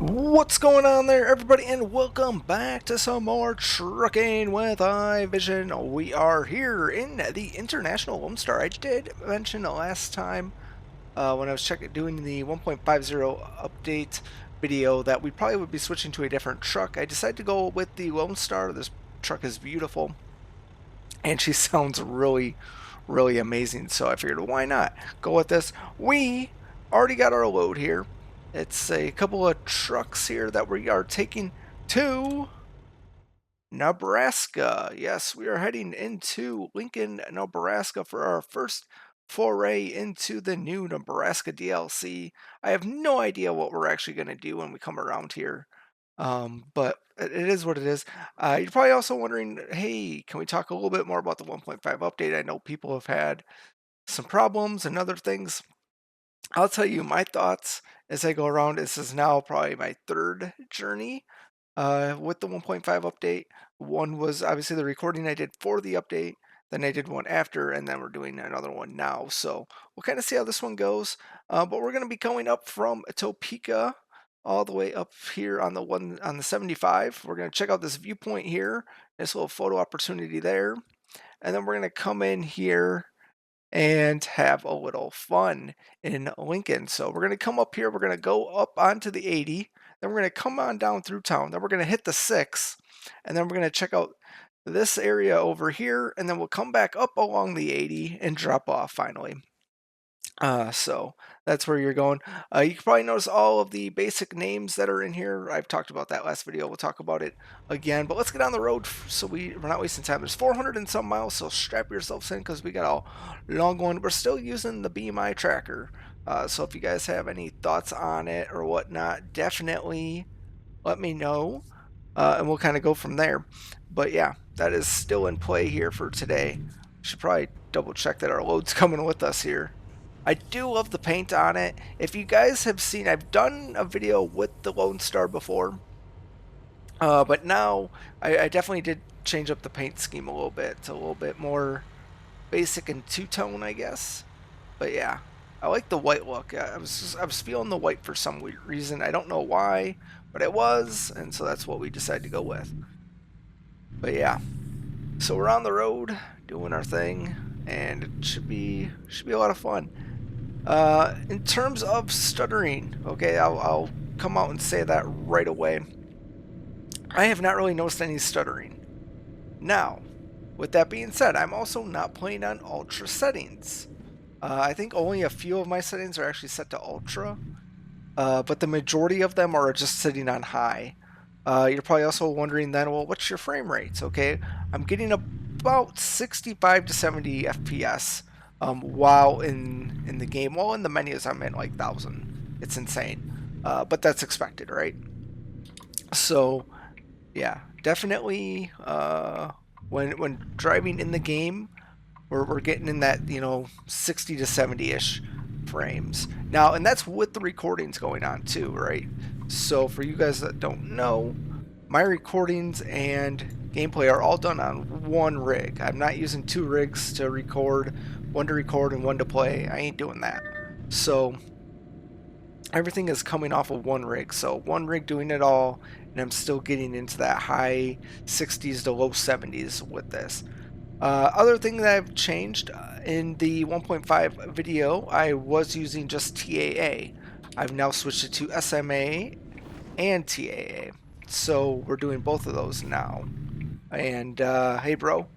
What's going on there, everybody, and welcome back to some more trucking with iVision. We are here in the International Lone Star. I did mention the last time when I was doing the 1.50 update video that we probably would be switching to a different truck. I decided to go with the Lone Star. This truck is beautiful, and she sounds really amazing. So I figured, why not go with this? We already got our load here. It's a couple of trucks here that we are taking to Nebraska. Yes, we are heading into Lincoln, Nebraska for our first foray into the new Nebraska DLC. I have no idea what we're actually going to do when we come around here, but it is what it is. You're probably also wondering, hey, can we talk a little bit more about the 1.5 update? I know people have had some problems and other things. I'll tell you my thoughts as I go around. This is now probably my third journey with the 1.5 update. One was obviously the recording I did for the update, then I did one after, and then we're doing another one now. So we'll kind of see how this one goes. But we're going to be going up from Topeka all the way up here on the 75. We're going to check out this viewpoint here, this little photo opportunity there, and then we're going to come in here and have a little fun in Lincoln. So we're going to come up here, we're going to go up onto the 80, then we're going to come on down through town, then we're going to hit the 6, and then we're going to check out this area over here, and then we'll come back up along the 80 and drop off finally. So that's where you're going. You can probably notice all of the basic names that are in here. I've talked about that last video. We'll talk about it again. But let's get on the road so we're not wasting time. There's 400 and some miles, so strap yourselves in because we got a long one. We're still using the BMI tracker. So if you guys have any thoughts on it or whatnot, definitely let me know. And we'll kind of go from there. But yeah, that is still in play here for today. Should probably double check that our load's coming with us here. I do love the paint on it. If you guys have seen, I've done a video with the Lone Star before, but now I definitely did change up the paint scheme a little bit to a little bit more basic and two-tone, I guess. But yeah, I like the white look. I was feeling the white for some weird reason. I don't know why, but it was, and so that's what we decided to go with. But yeah, so we're on the road doing our thing, and it should be a lot of fun. In terms of stuttering, okay, I'll come out and say that right away. I have not really noticed any stuttering. Now, with that being said, I'm also not playing on ultra settings. I think only a few of my settings are actually set to ultra, but the majority of them are just sitting on high. You're probably also wondering then, well, what's your frame rates? Okay, I'm getting about 65 to 70 FPS. While in the game, while in the menus I'm in like 1,000. It's insane, but that's expected, right? So yeah, definitely when driving in the game, we're getting in that 60 to 70-ish frames now, and that's with the recordings going on too, right? So for you guys that don't know, my recordings and gameplay are all done on one rig. I'm not using two rigs to record, one to record and one to play. I ain't doing that. So everything is coming off of one rig. So one rig doing it all, and I'm still getting into that high 60s to low 70s with this. Other thing that I've changed in the 1.5 video, I was using just TAA. I've now switched it to SMA and TAA. So we're doing both of those now. And hey bro,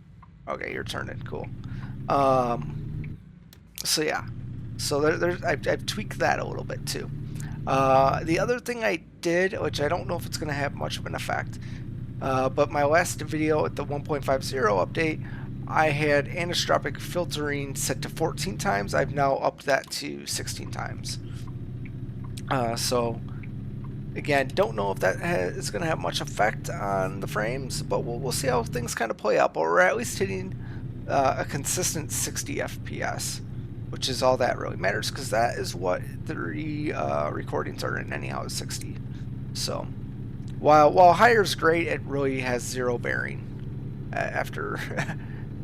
okay, you're turning, cool. So yeah, so I've tweaked that a little bit too. The other thing I did, which I don't know if it's going to have much of an effect, but my last video at the 1.50 update, I had anisotropic filtering set to 14 times. I've now upped that to 16 times. So again, don't know if that is going to have much effect on the frames, but we'll see how things kind of play out. But we're at least hitting a consistent 60 FPS, which is all that really matters, because that is what the recordings are in anyhow, is 60. So while higher is great, it really has zero bearing after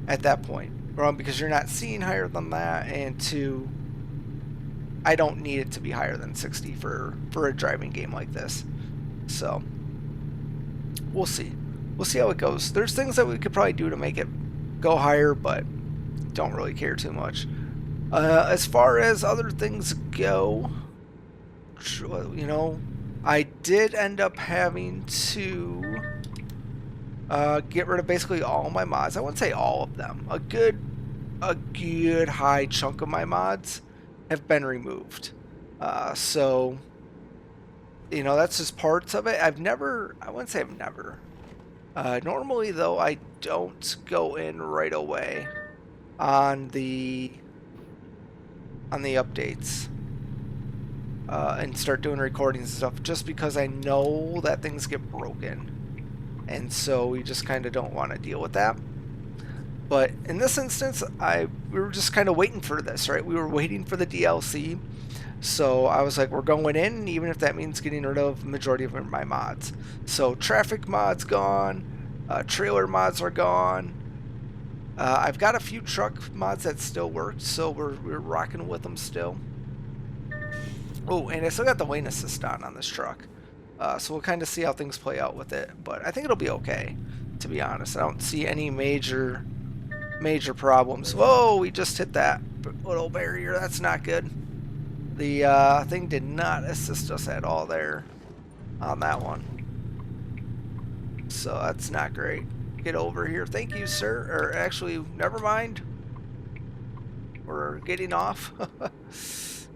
at that point. Well, because you're not seeing higher than that, and two, I don't need it to be higher than 60 for a driving game like this. So we'll see. We'll see how it goes. There's things that we could probably do to make it go higher, but don't really care too much. As far as other things go, you know, I did end up having to get rid of basically all my mods. I wouldn't say all of them. A good high chunk of my mods have been removed. So, you know, that's just parts of it. I wouldn't say I've never. Normally, though, I don't go in right away on the updates and start doing recordings and stuff, just because I know that things get broken, and so we just kind of don't want to deal with that. But in this instance, we were just kind of waiting for this, right? We were waiting for the DLC. So I was like, we're going in, even if that means getting rid of the majority of my mods. So traffic mods gone, trailer mods are gone. I've got a few truck mods that still work, so we're rocking with them still. Oh, and I still got the lane assist on this truck. So we'll kind of see how things play out with it. But I think it'll be okay, to be honest. I don't see any major problems. Whoa, we just hit that little barrier. That's not good. The thing did not assist us at all there on that one. So that's not great. Get over here. Thank you, sir. Or actually, never mind. We're getting off.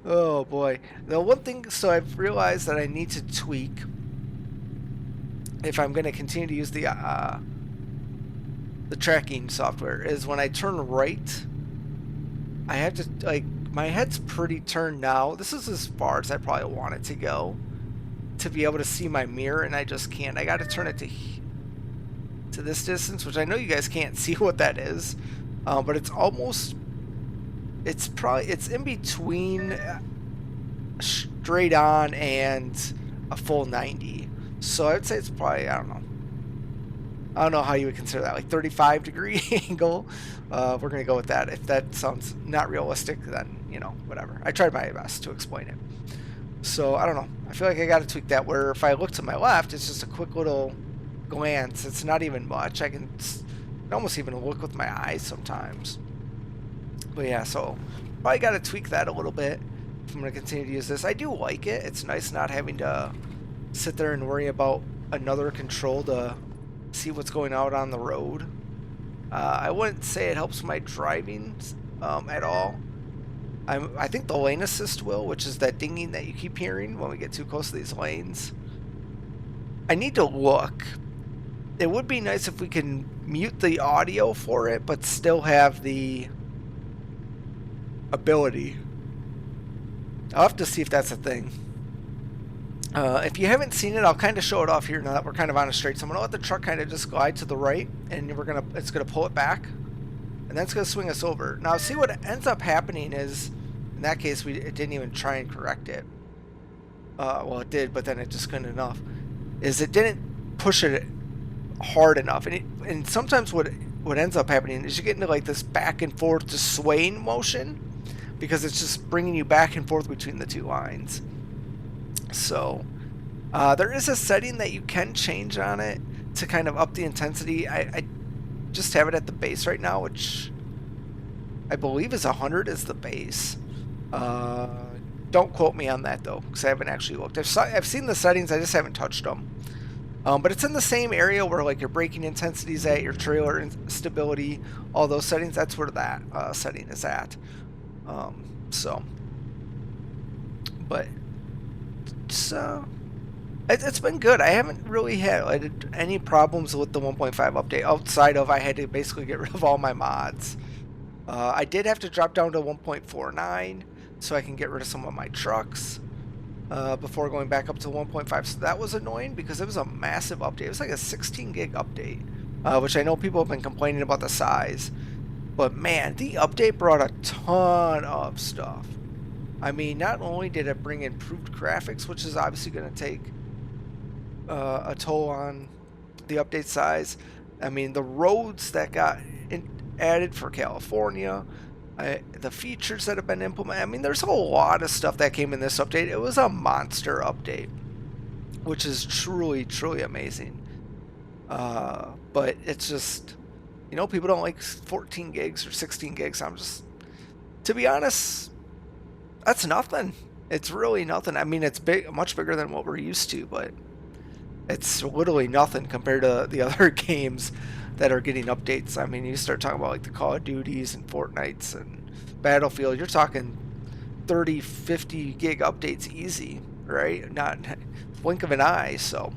Oh boy. The one thing, so I've realized that I need to tweak if I'm going to continue to use the tracking software, is when I turn right, I have to, like, my head's pretty turned now. This is as far as I probably want it to go to be able to see my mirror, and I just can't. I got to turn it to this distance, which I know you guys can't see what that is, but it's almost, it's in between straight on and a full 90. So I'd say it's probably, I don't know how you would consider that, like 35-degree angle. We're going to go with that. If that sounds not realistic, then, you know, whatever. I tried my best to explain it. So, I don't know. I feel like I got to tweak that, where if I look to my left, it's just a quick little glance. It's not even much. I can almost even look with my eyes sometimes. But yeah, so probably got to tweak that a little bit if I'm going to continue to use this. I do like it. It's nice not having to sit there and worry about another control to see what's going out on the road. I wouldn't say it helps my driving at all. I think the lane assist will, which is that dinging that you keep hearing when we get too close to these lanes. I need to look. It would be nice if we can mute the audio for it, but still have the ability. I'll have to see if that's a thing. If you haven't seen it, I'll kind of show it off here now that we're kind of on a straight. So I'm going to let the truck kind of just glide to the right, and it's going to pull it back, and then it's going to swing us over. Now, see what ends up happening is, in that case, it didn't even try and correct it. Well, it did, but then it just couldn't enough. Is it didn't push it hard enough, and sometimes what ends up happening is you get into like this back and forth, just swaying motion, because it's just bringing you back and forth between the two lines. So there is a setting that you can change on it to kind of up the intensity. I just have it at the base right now, which I believe is 100 is the base. Don't quote me on that though, because I haven't actually looked. I've seen the settings, I just haven't touched them. But it's in the same area where like your braking intensity is at, your trailer stability, all those settings. That's where that setting is at. But it's been good. I haven't really had any problems with the 1.5 update outside of I had to basically get rid of all my mods. I did have to drop down to 1.49 so I can get rid of some of my trucks before going back up to 1.5. So that was annoying because it was a massive update. It was like a 16 gig update, which I know people have been complaining about the size. But man, the update brought a ton of stuff. I mean, not only did it bring improved graphics, which is obviously going to take a toll on the update size. I mean, the roads that got added for California, the features that have been implemented. I mean, there's a lot of stuff that came in this update. It was a monster update. which is truly, truly amazing. But it's just, you know, people don't like 14 gigs or 16 gigs. I'm just, to be honest, that's nothing. It's really nothing. I mean, it's big, much bigger than what we're used to, but it's literally nothing compared to the other games that are getting updates. I mean, you start talking about like the Call of Duties and Fortnites and Battlefield, you're talking 30, 50 gig updates easy, right? Not blink of an eye. So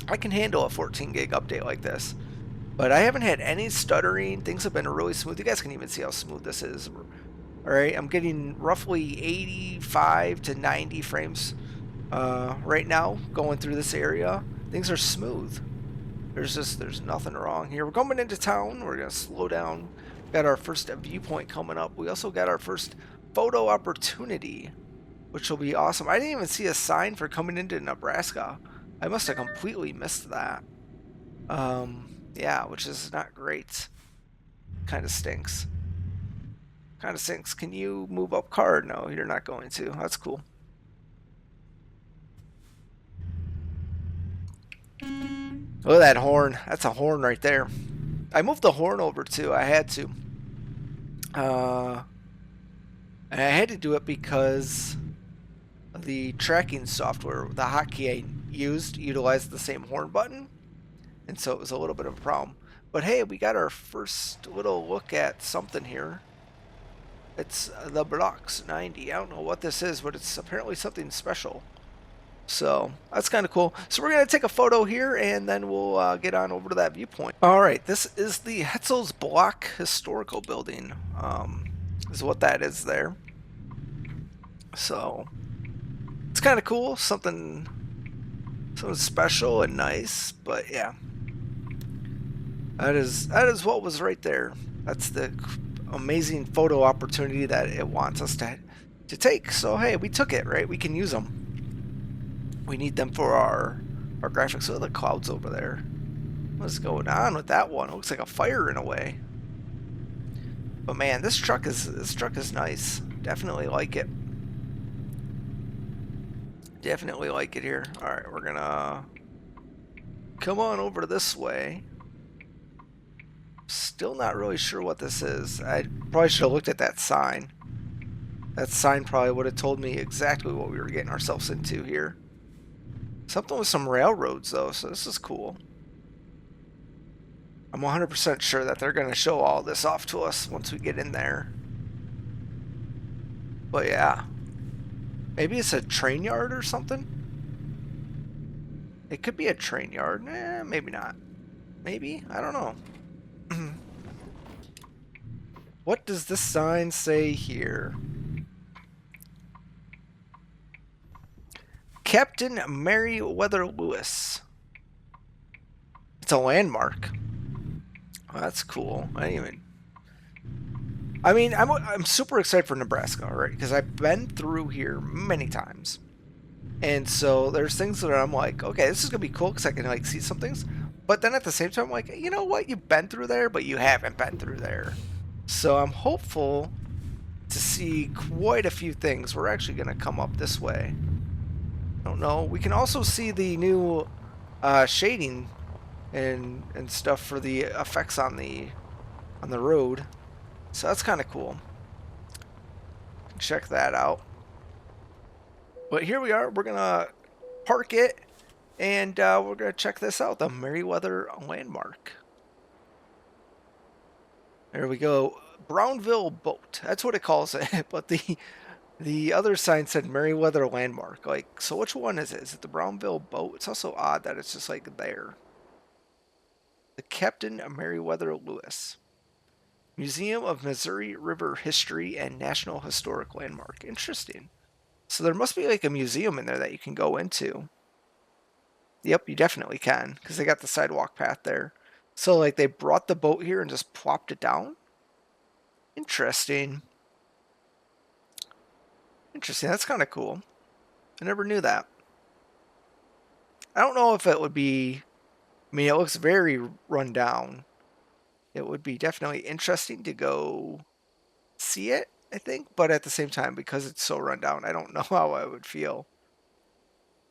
I can handle a 14 gig update like this. But I haven't had any stuttering. Things have been really smooth. You guys can even see how smooth this is. All right, I'm getting roughly 85 to 90 frames right now going through this area. Things are smooth. There's nothing wrong here. We're coming into town. We're gonna slow down. Got our first viewpoint coming up. We also got our first photo opportunity, which will be awesome. I didn't even see a sign for coming into Nebraska. I must have completely missed that. Yeah, which is not great. Kind of stinks. Kind of stinks. Can you move up card? No, you're not going to. That's cool. Look at that horn. That's a horn right there. I moved the horn over too. I had to. And I had to do it because the tracking software, the hotkey I used, utilized the same horn button. And so it was a little bit of a problem. But hey, we got our first little look at something here. It's the Blocks 90. I don't know what this is, but it's apparently something special. So that's kind of cool. So we're going to take a photo here, and then we'll get on over to that viewpoint. All right, this is the Hetzel's Block Historical Building, is what that is there. So it's kind of cool, something special and nice. But yeah, that is what was right there. That's the amazing photo opportunity that it wants us to take. So hey, we took it, right? We can use them. We need them for our graphics. Look at the clouds over there. What's going on with that one? It looks like a fire in a way. But man, this truck is nice. Definitely like it. Definitely like it here. All right, we're gonna come on over this way. Still not really sure what this is. I probably should have looked at that sign. That sign probably would have told me exactly what we were getting ourselves into here. Something with some railroads though, so this is cool. I'm 100% sure that they're going to show all this off to us once we get in there. But yeah. Maybe it's a train yard or something? It could be a train yard. Maybe not. Maybe? I don't know. What does this sign say here? Captain Meriwether Lewis. It's a landmark. Oh, that's cool. I mean, I'm super excited for Nebraska, right? Because I've been through here many times, and so there's things that I'm like, okay, this is gonna be cool because I can like see some things. But then at the same time, I'm like, you know what? You've been through there, but you haven't been through there. So I'm hopeful to see quite a few things. We're actually gonna come up this way. I don't know. We can also see the new shading and stuff for the effects on the road. So that's kind of cool. Check that out. But here we are. We're gonna park it, and we're gonna check this out. The Meriwether landmark. There we go. Brownville boat. That's what it calls it. But the other sign said Meriwether landmark. Like, so which one is it? Is it the Brownville boat? It's also odd that it's just like there. The Captain Meriwether Lewis. Museum of Missouri River History and National Historic Landmark. Interesting. So there must be like a museum in there that you can go into. Yep, you definitely can, because they got the sidewalk path there. So like they brought the boat here and just plopped it down? Interesting. Interesting, that's kind of cool. I never knew that. I don't know if it would be... I mean, it looks very run down. It would be definitely interesting to go see it, I think. But at the same time, because it's so run down, I don't know how I would feel.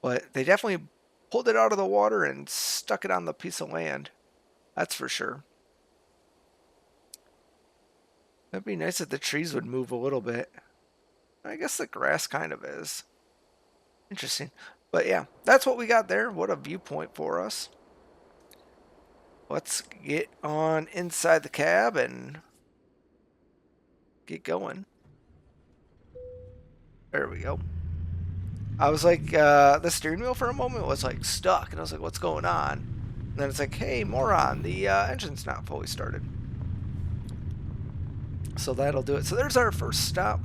But they definitely pulled it out of the water and stuck it on the piece of land. That's for sure. It'd be nice if the trees would move a little bit. I guess the grass kind of is. Interesting. But yeah, that's what we got there. What a viewpoint for us. Let's get on inside the cab and get going. There we go. I was like, the steering wheel for a moment was like stuck, and I was like, what's going on? And then it's like, hey, moron, the engine's not fully started. So that'll do it. So there's our first stop.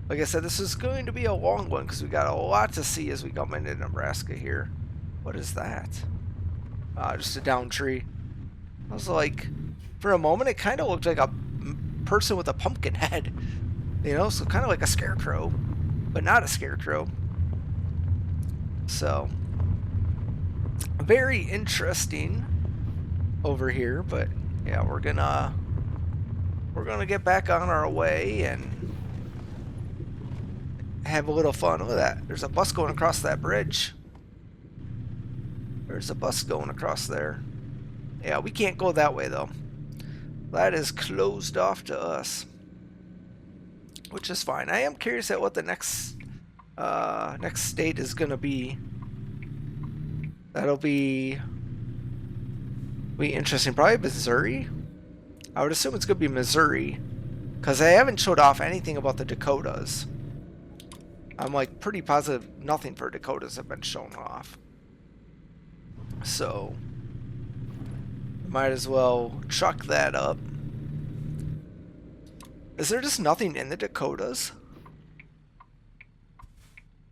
Like I said, this is going to be a long one because we got a lot to see as we come into Nebraska here. What is that? Just a down tree. I was like, for a moment, it kind of looked like a person with a pumpkin head. You know, so kind of like a scarecrow, but not a scarecrow. So, very interesting over here, but yeah, we're gonna get back on our way and have a little fun. Look at that. There's a bus going across that bridge. There's a bus going across there. Yeah, we can't go that way though. That is closed off to us, which is fine. I am curious at what the next state is gonna be. That'll be interesting. Probably Missouri. I would assume it's gonna be Missouri, because they haven't showed off anything about the Dakotas. I'm like pretty positive nothing for Dakotas have been shown off. So might as well chuck that up. Is there just nothing in the Dakotas?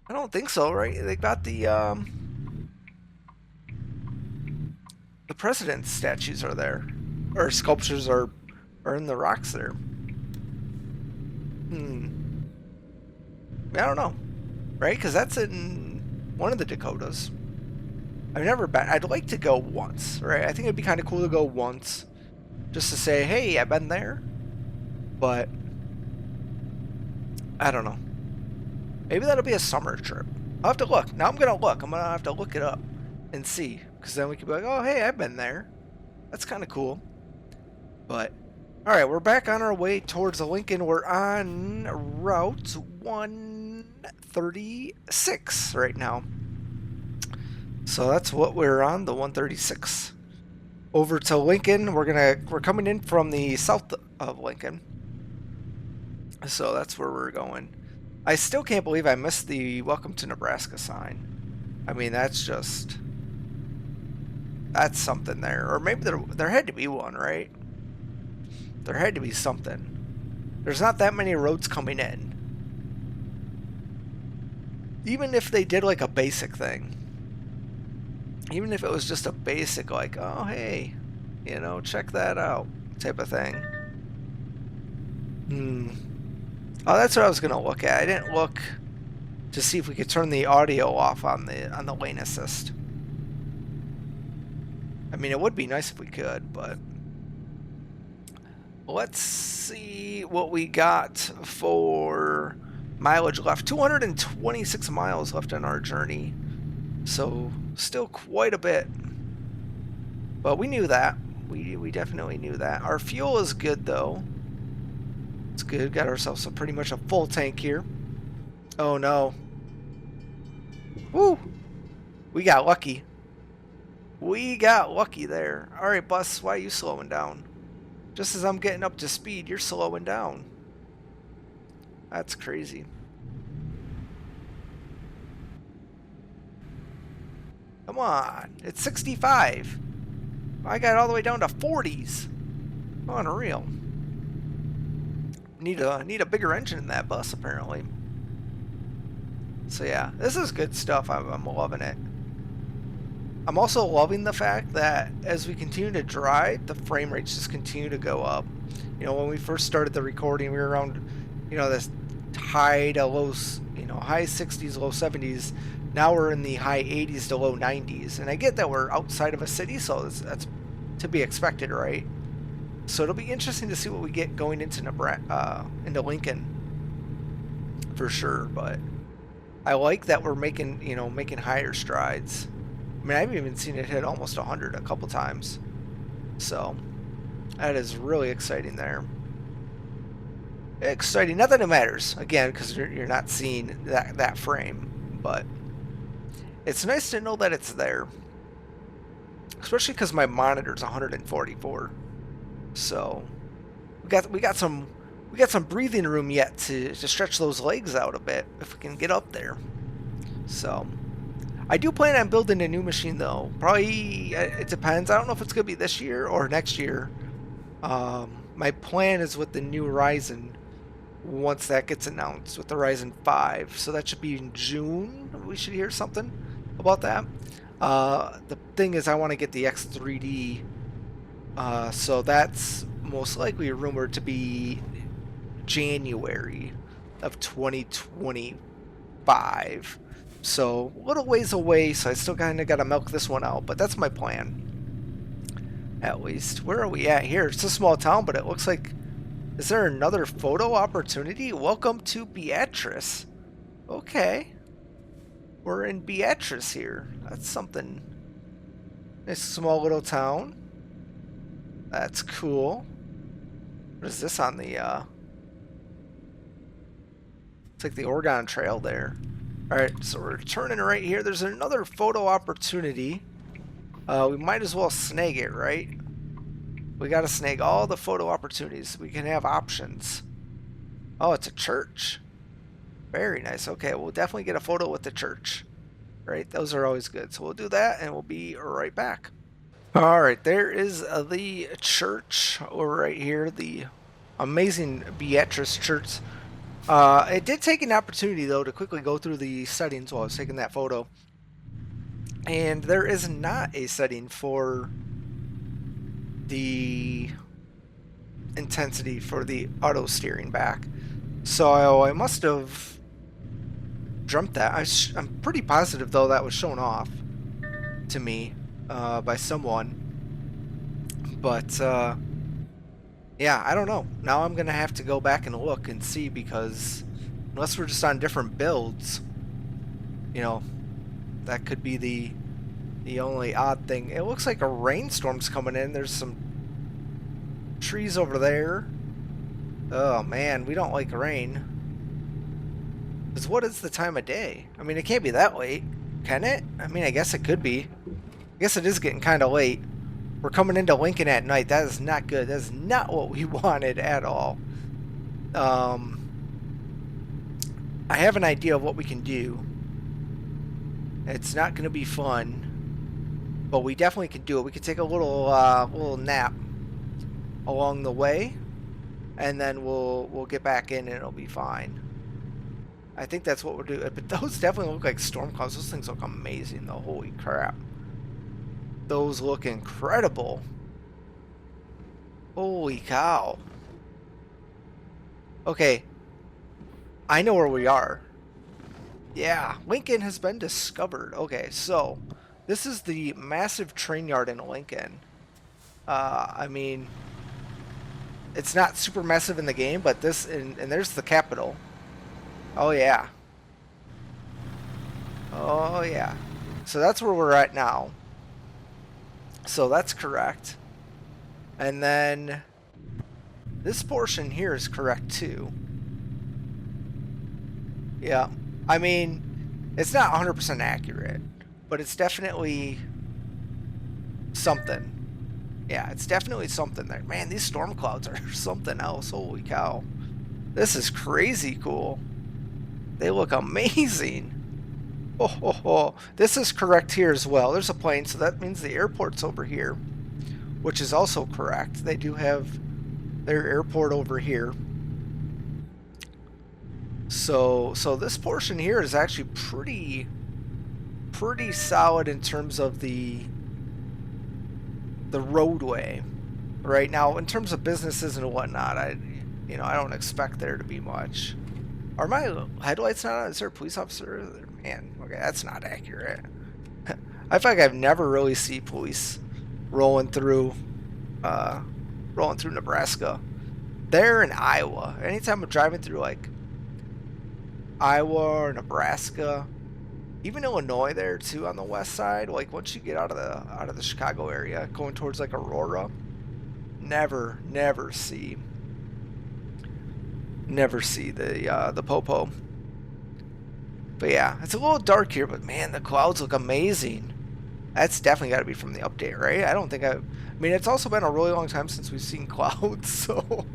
I don't think so, right? They got the president's statues are there, or sculptures are in the rocks there. I don't know, right? Because that's in one of the Dakotas. I've never been. I'd like to go once, right? I think it'd be kind of cool to go once, just to say, hey, I've been there. But I don't know. Maybe that'll be a summer trip. I'll have to look. Now I'm gonna look. I'm gonna have to look it up and see, because then we could be like, oh, hey, I've been there. That's kind of cool. But all right, we're back on our way towards Lincoln. We're on Route 136 right now. So that's what we're on, the 136. Over to Lincoln. We're coming in from the south of Lincoln. So that's where we're going. I still can't believe I missed the Welcome to Nebraska sign. I mean, that's something there. Or maybe there had to be one, right? There had to be something. There's not that many roads coming in. Even if they did like a basic thing. Even if it was just a basic, like, oh, hey, you know, check that out type of thing. Oh, that's what I was going to look at. I didn't look to see if we could turn the audio off on the lane assist. I mean, it would be nice if we could, but let's see what we got for mileage left. 226 miles left on our journey. So still quite a bit. But we knew that. We definitely knew that. Our fuel is good though. It's good. Got ourselves pretty much a full tank here. Oh no. Woo! We got lucky. We got lucky there. Alright, bus, why are you slowing down? Just as I'm getting up to speed, you're slowing down. That's crazy. Come on. It's 65. I got all the way down to 40s. Unreal. Need a bigger engine in that bus, apparently. So yeah, this is good stuff. I'm loving it. I'm also loving the fact that as we continue to drive, the frame rates just continue to go up. You know, when we first started the recording, we were around, you know, this high to low, you know, high 60s, low 70s. Now we're in the high 80s to low 90s. And I get that we're outside of a city, so that's to be expected, right? So it'll be interesting to see what we get going into Nebraska, into Lincoln, for sure. But I like that we're making, making higher strides. I mean, I've even seen it hit almost 100 a couple times. So, that is really exciting there. Exciting. Not that it matters, again, because you're not seeing that frame. But it's nice to know that it's there. Especially because my monitor's 144. So, we got some breathing room yet to stretch those legs out a bit if we can get up there. So, I do plan on building a new machine though. Probably, it depends. I don't know if it's going to be this year or next year. My plan is with the new Ryzen, once that gets announced, with the Ryzen 5. So that should be in June. We should hear something about that. The thing is, I want to get the X3D. So that's most likely rumored to be January of 2025. So a little ways away, so I still kind of got to milk this one out, but that's my plan. At least. Where are we at here? It's a small town, but it looks like... Is there another photo opportunity? Welcome to Beatrice. Okay. We're in Beatrice here. That's something. It's a small little town. That's cool. What is this on the... It's like the Oregon Trail there. Alright, so we're turning right here. There's another photo opportunity. We might as well snag it, right? We gotta snag all the photo opportunities. We can have options. Oh, it's a church. Very nice. Okay, we'll definitely get a photo with the church. Right, those are always good. So we'll do that, and we'll be right back. Alright, there is the church right here. The amazing Beatrice Church. It did take an opportunity, though, to quickly go through the settings while I was taking that photo. And there is not a setting for the intensity for the auto steering back. So I must have dreamt that. I'm pretty positive, though, that was shown off to me by someone. But, yeah, I don't know. Now I'm going to have to go back and look and see, because unless we're just on different builds, that could be the only odd thing. It looks like a rainstorm's coming in. There's some trees over there. Oh, man, we don't like rain. Because what is the time of day? I mean, it can't be that late, can it? I mean, I guess it could be. I guess it is getting kind of late. We're coming into Lincoln at night. That is not good. That is not what we wanted at all. I have an idea of what we can do. It's not going to be fun, but we definitely can do it. We could take a little nap along the way, and then we'll get back in, and it'll be fine. I think that's what we'll do. But those definitely look like storm clouds. Those things look amazing, though. Holy crap. Those look incredible. Holy cow. Okay. I know where we are. Yeah, Lincoln has been discovered. Okay, so this is the massive train yard in Lincoln. I mean, it's not super massive in the game, but this, and there's the capital. Oh yeah. Oh yeah. So that's where we're at now. So that's correct. And then this portion here is correct too. Yeah. I mean, it's not 100% accurate, but it's definitely something. Yeah, it's definitely something there. Man, these storm clouds are something else. Holy cow. This is crazy cool. They look amazing. Oh. This is correct here as well. There's a plane, so that means the airport's over here, which is also correct. They do have their airport over here. So this portion here is actually pretty solid in terms of the roadway. Right now, in terms of businesses and whatnot, I don't expect there to be much. Are my headlights not on? Is there a police officer? Man, okay, that's not accurate. I feel like I've never really seen police rolling through Nebraska. They're in Iowa. Anytime I'm driving through like Iowa or Nebraska, even Illinois there too on the west side. Like once you get out of the Chicago area, going towards like Aurora, never see the popo. But yeah, it's a little dark here, but man, the clouds look amazing. That's definitely got to be from the update, right? I don't think I mean, it's also been a really long time since we've seen clouds, so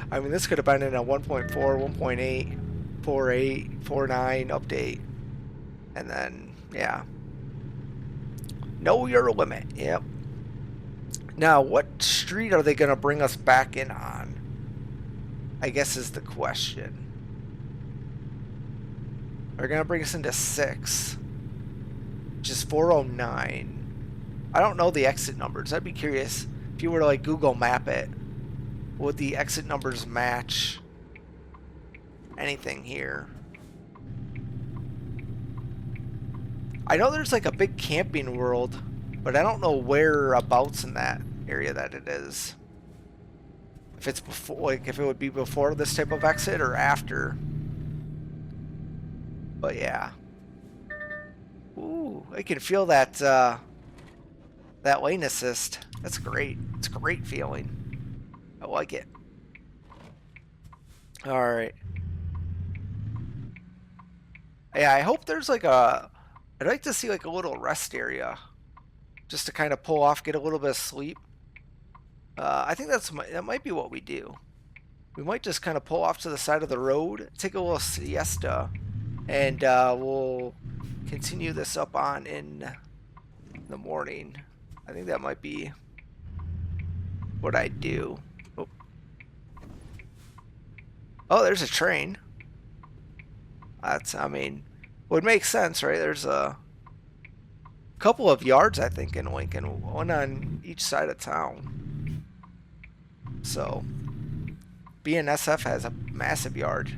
I mean, this could have been in a 1.4, 1.8, 4.8, 4.9 update. And then, yeah. Know your limit. Yep. Now, what street are they going to bring us back in on? I guess is the question. They're going to bring us into 6, which is 409. I don't know the exit numbers. I'd be curious if you were to like Google map it, would the exit numbers match anything here? I know there's like a big camping world, but I don't know whereabouts in that area that it is. If it's before, like if it would be before this type of exit or after. But yeah. Ooh, I can feel that that lane assist. That's great. It's a great feeling. I like it. All right. Yeah, I hope there's like a. I'd like to see like a little rest area, just to kind of pull off, get a little bit of sleep. I think that might be what we do. We might just kind of pull off to the side of the road, take a little siesta, and we'll continue this up on in the morning. I think that might be what I do. Oh, there's a train. That's, I mean, would make sense, right? There's a couple of yards, I think, in Lincoln, one on each side of town. So, BNSF has a massive yard.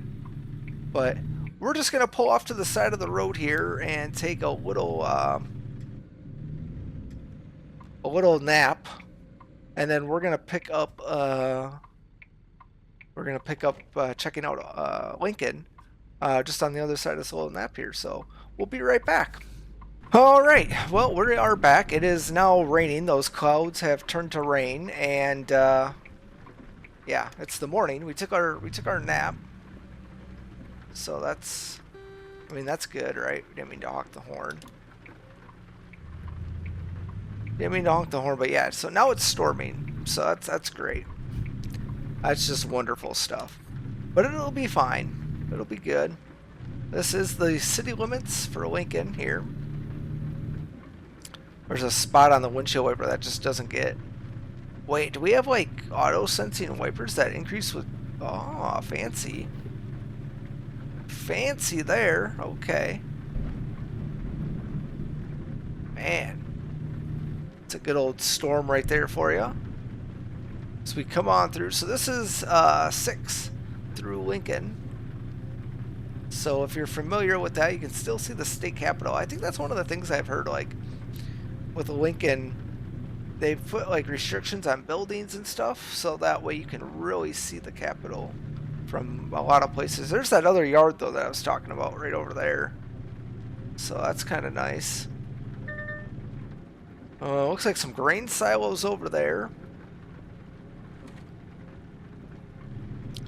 But we're just going to pull off to the side of the road here and take a little nap. And then we're going to pick up checking out Lincoln just on the other side of this little nap here. So we'll be right back. All right, well, we are back. It is now raining. Those clouds have turned to rain, and yeah, it's the morning. We took our nap, so that's, I mean, that's good, right? Didn't mean to honk the horn. Didn't mean to honk the horn, but yeah. So now it's storming, so that's great. That's just wonderful stuff. But it'll be fine. It'll be good. This is the city limits for Lincoln here. There's a spot on the windshield wiper that just doesn't get. Wait, do we have like auto sensing wipers that increase with? Oh, fancy. Fancy there. Okay. Man, it's a good old storm right there for you. So we come on through. So this is 6 through Lincoln. So if you're familiar with that, you can still see the state capitol. I think that's one of the things I've heard, like with Lincoln, they've put like restrictions on buildings and stuff, so that way you can really see the capitol from a lot of places. There's that other yard though that I was talking about right over there. So that's kind of nice. Looks like some grain silos over there.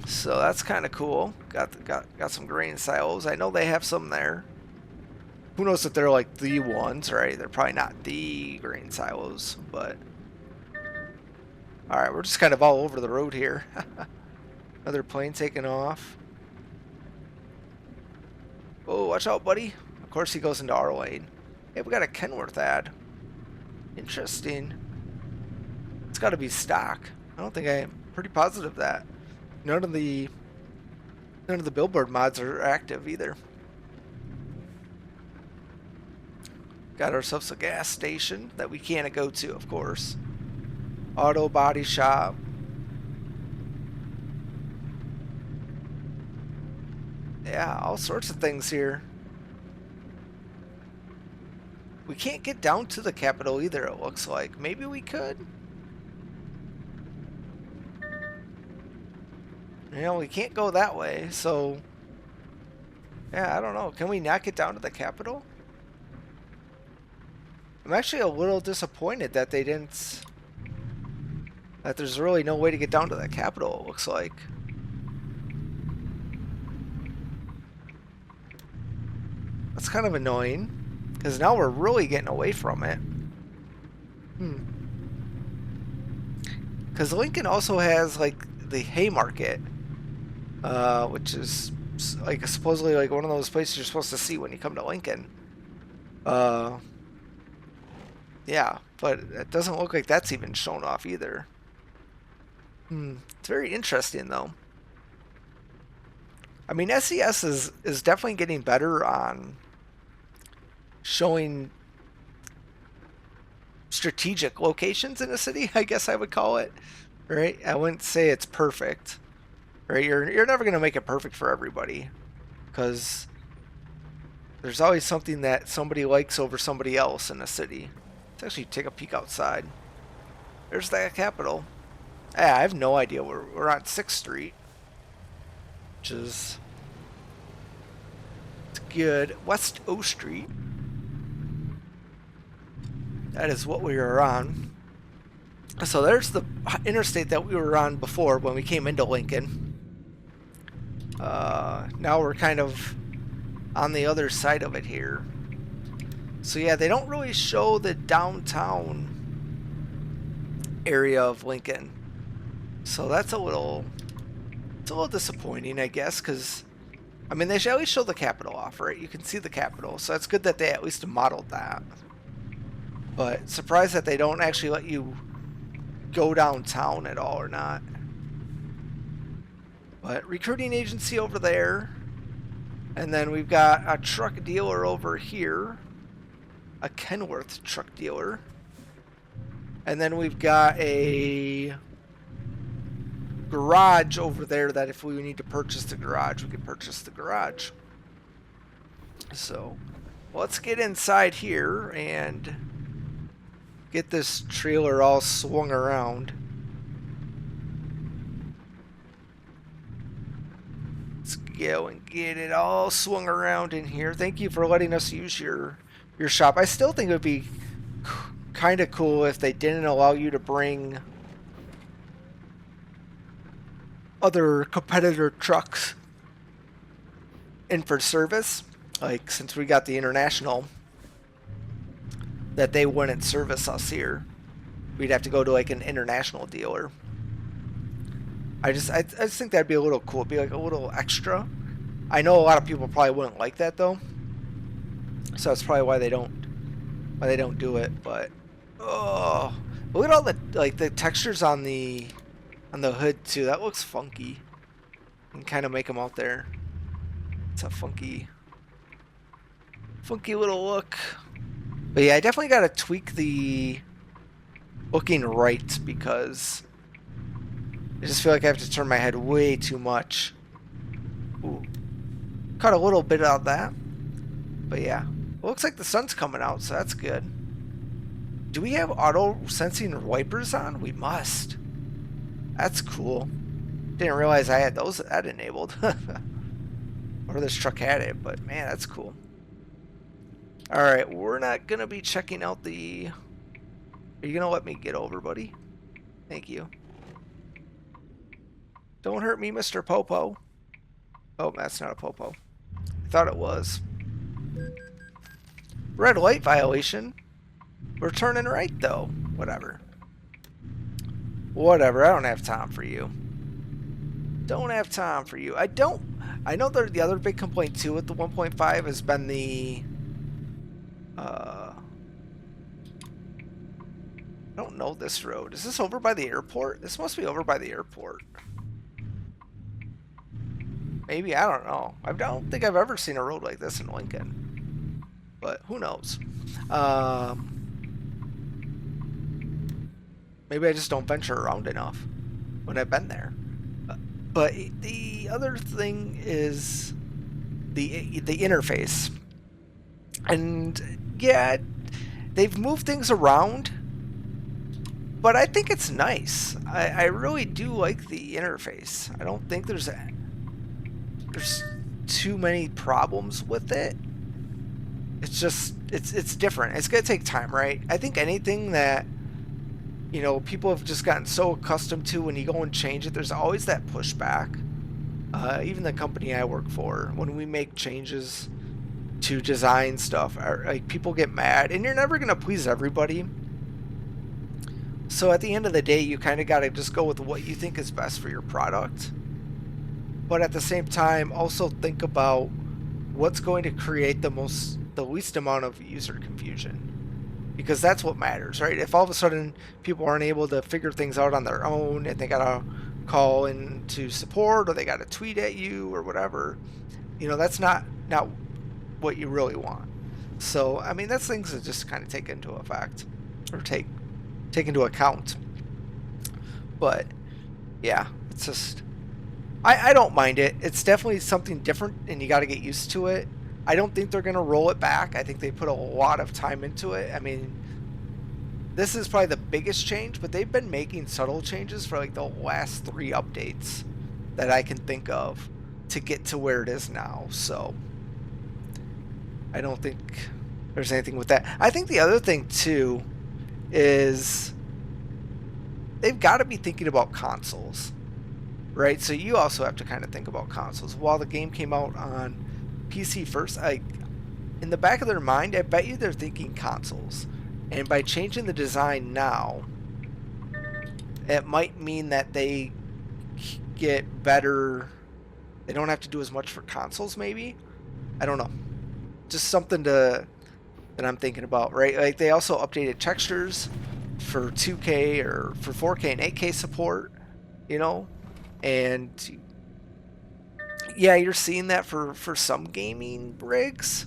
So that's kind of cool. Got some grain silos. I know they have some there. Who knows if they're like the ones, right? They're probably not the grain silos, but all right, we're just kind of all over the road here. Another plane taking off. Oh, watch out, buddy. Of course he goes into our lane. Hey, we got a Kenworth ad. Interesting. It's got to be stock. I'm pretty positive that none of the billboard mods are active either. Got ourselves a gas station that we can't go to, of course. Auto body shop. Yeah, all sorts of things here. We can't get down to the Capitol either, it looks like. Maybe we could. You know, we can't go that way, so Yeah, I don't know. Can we not get down to the Capitol? I'm actually a little disappointed that they didn't... That there's really no way to get down to the Capitol, it looks like. That's kind of annoying, because now we're really getting away from it. Because Lincoln also has, like, the Haymarket, which is, like, supposedly, like, one of those places you're supposed to see when you come to Lincoln. Yeah, but it doesn't look like that's even shown off either. It's very interesting, though. I mean, SES is definitely getting better on showing strategic locations in a city, I guess I would call it. Right? I wouldn't say it's perfect. Right? You're never going to make it perfect for everybody, because there's always something that somebody likes over somebody else in a city. Let's actually take a peek outside. There's that Capitol. Yeah, I have no idea. We're on 6th Street, which is good. West O Street. That is what we were on. So there's the interstate that we were on before when we came into Lincoln. Now we're kind of on the other side of it here. So yeah, they don't really show the downtown area of Lincoln. So that's a little disappointing, I guess, because I mean, they should at least show the Capitol off, right? You can see the Capitol, so it's good that they at least modeled that. But surprised that they don't actually let you go downtown at all or not. But recruiting agency over there. And then we've got a truck dealer over here. A Kenworth truck dealer. And then we've got a garage over there that if we need to purchase the garage, we can purchase the garage. So let's get inside here and get this trailer all swung around. Let's go and get it all swung around in here. Thank you for letting us use your shop. I still think it would be kind of cool if they didn't allow you to bring other competitor trucks in for service. Like, since we got the International, that they wouldn't service us here. We'd have to go to like an international dealer. I just think that'd be a little cool. It'd be like a little extra. I know a lot of people probably wouldn't like that though, so that's probably why they don't do it. But oh, look at all the the textures on the hood too. That looks funky. And kind of make them out there. It's a funky little look. But yeah, I definitely got to tweak the looking right, because I just feel like I have to turn my head way too much. Ooh. Cut a little bit out of that. But yeah, it looks like the sun's coming out, so that's good. Do we have auto sensing wipers on? We must. That's cool. Didn't realize I had that enabled. Or this truck had it, but man, that's cool. Alright, we're not going to be checking out the... Are you going to let me get over, buddy? Thank you. Don't hurt me, Mr. Popo. Oh, that's not a Popo. I thought it was. Red light violation. We're turning right, though. Whatever. Whatever, I don't have time for you. Don't have time for you. I know the other big complaint, too, with the 1.5 has been the... I don't know this road. Is this over by the airport? This must be over by the airport. Maybe, I don't know. I don't think I've ever seen a road like this in Lincoln. But who knows? Maybe I just don't venture around enough when I've been there. But the other thing is the interface. And yeah, they've moved things around, but I think it's nice. I really do like the interface. I don't think there's too many problems with it. It's just it's different. It's gonna take time, right? I think anything that, you know, people have just gotten so accustomed to, when you go and change it, there's always that pushback. Even the company I work for, when we make changes to design stuff, like, people get mad, and you're never gonna please everybody. So at the end of the day, you kind of got to just go with what you think is best for your product. But at the same time, also think about what's going to create the least amount of user confusion, because that's what matters, right? If all of a sudden people aren't able to figure things out on their own, and they gotta call into support, or they gotta tweet at you or whatever, you know, that's not what you really want. So I mean, that's things to just kind of take into effect, or take into account. But yeah, it's just, I don't mind it. It's definitely something different, and you got to get used to it. I don't think they're going to roll it back. I think they put a lot of time into it. I mean, this is probably the biggest change, but they've been making subtle changes for like the last 3 updates that I can think of to get to where it is now. So I don't think there's anything with that. I think the other thing too is they've got to be thinking about consoles, right? So you also have to kind of think about consoles. While the game came out on PC first, in the back of their mind, I bet you they're thinking consoles. And by changing the design now, it might mean that they get better. They don't have to do as much for consoles, maybe. I don't know. Just something that I'm thinking about, right? Like, they also updated textures for 2K or for 4K and 8K support, you know? And yeah, you're seeing that for some gaming rigs,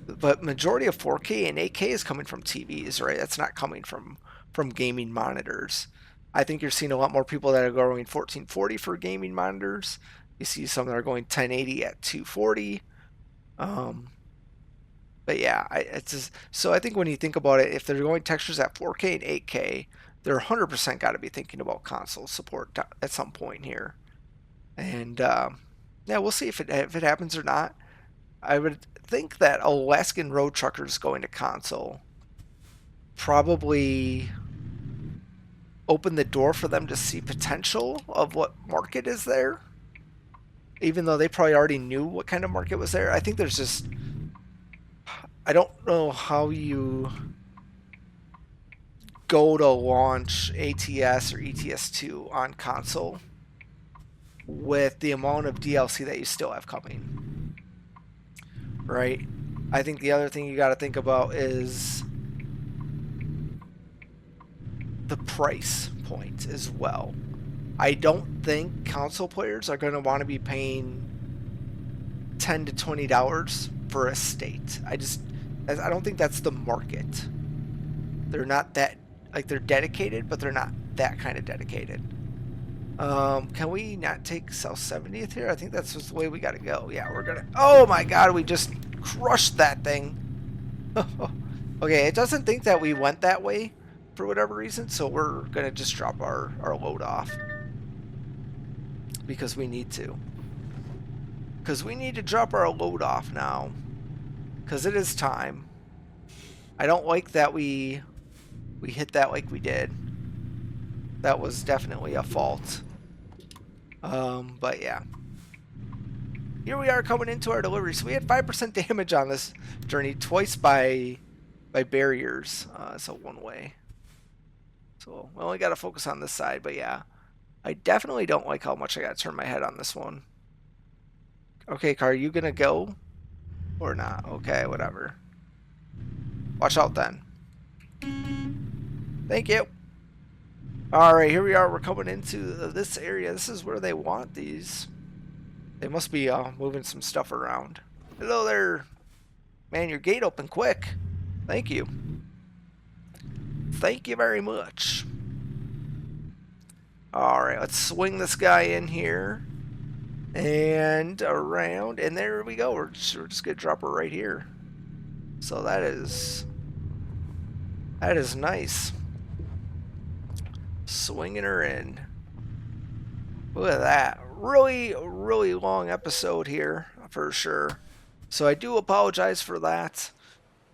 but majority of 4K and 8K is coming from TVs, right? That's not coming from gaming monitors. I think you're seeing a lot more people that are going 1440 for gaming monitors. You see some that are going 1080 at 240. But yeah, it's just, so I think when you think about it, if they're going textures at 4K and 8K, they're 100% got to be thinking about console support at some point here. And yeah, we'll see if it happens or not. I would think that Alaskan Road Truckers going to console probably open the door for them to see potential of what market is there, even though they probably already knew what kind of market was there. I think there's just, I don't know how you go to launch ATS or ETS2 on console with the amount of DLC that you still have coming, right? I think the other thing you got to think about is the price point as well. I don't think console players are going to want to be paying $10 to $20 for a state. I don't think that's the market. They're not that, like, they're dedicated, but they're not that kind of dedicated. Can we not take South 70th here? I think that's just the way we got to go. Yeah, we're gonna, oh my god, we just crushed that thing. Okay, it doesn't think that we went that way for whatever reason, so we're gonna just drop our load off because we need to. Because we need to drop our load off now, because it is time. I don't like that we hit that like we did. That was definitely a fault. But yeah, here we are coming into our delivery. So we had 5% damage on this journey, twice by barriers. So one way. So we only got to focus on this side. But yeah, I definitely don't like how much I got to turn my head on this one. Okay, car, are you gonna go or not? Okay, whatever. Watch out then. Thank you. Alright, here we are. We're coming into this area. This is where they want these. They must be moving some stuff around. Hello there. Man, your gate opened quick. Thank you. Thank you very much. Alright, let's swing this guy in here. And around. And there we go. We're just going to drop her right here. So that is nice. Swinging her in. Look at that. Really long episode here. for sure. So I do apologize for that.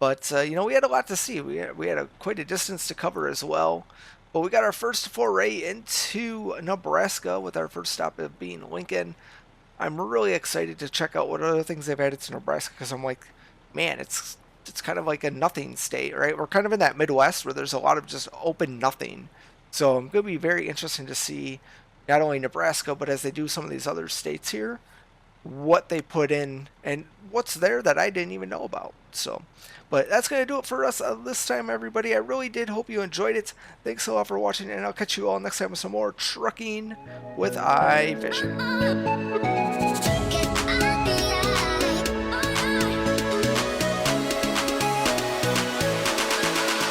But, you know, we had a lot to see. We had quite a distance to cover as well. But we got our first foray into Nebraska with our first stop of being Lincoln. I'm really excited to check out what other things they've added to Nebraska because I'm like, man, it's kind of like a nothing state, right? We're kind of in that Midwest where there's a lot of just open nothing. So I'm going to be very interested to see not only Nebraska, but as they do some of these other states here, what they put in and what's there that I didn't even know about. So, but that's going to do it for us this time, everybody. I really did hope you enjoyed it. Thanks a lot for watching, and I'll catch you all next time with some more trucking with iVision.